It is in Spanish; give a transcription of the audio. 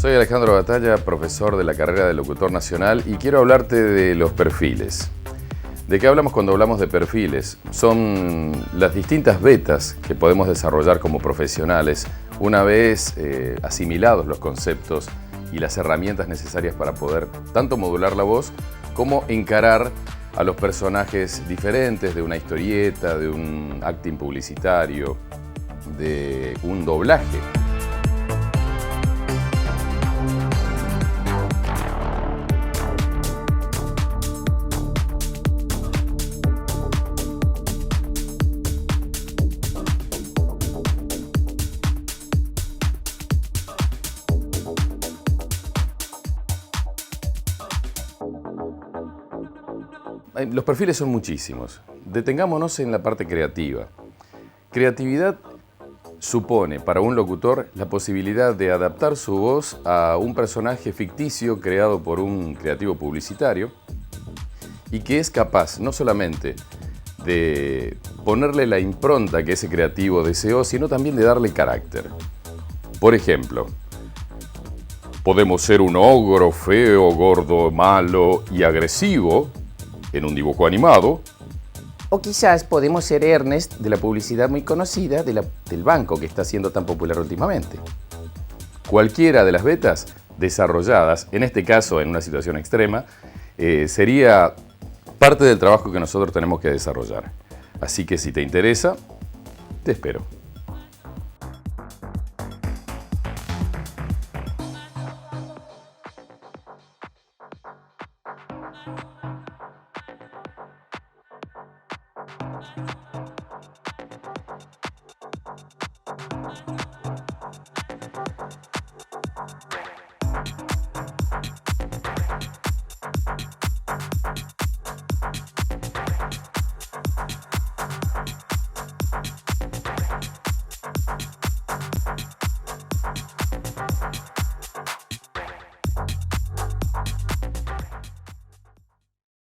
Soy Alejandro Batalla, profesor de la carrera de locutor nacional y quiero hablarte de los perfiles. ¿De qué hablamos cuando hablamos de perfiles? Son las distintas vetas que podemos desarrollar como profesionales una vez asimilados los conceptos y las herramientas necesarias para poder tanto modular la voz como encarar a los personajes diferentes de una historieta, de un acting publicitario, de un doblaje. Los perfiles son muchísimos. Detengámonos en la parte creativa. Creatividad supone para un locutor la posibilidad de adaptar su voz a un personaje ficticio creado por un creativo publicitario y que es capaz no solamente de ponerle la impronta que ese creativo deseó, sino también de darle carácter. Por ejemplo, podemos ser un ogro feo, gordo, malo y agresivo en un dibujo animado. O quizás podemos ser Ernest de la publicidad muy conocida del banco que está siendo tan popular últimamente. Cualquiera de las vetas desarrolladas, en este caso en una situación extrema, sería parte del trabajo que nosotros tenemos que desarrollar. Así que si te interesa, te espero.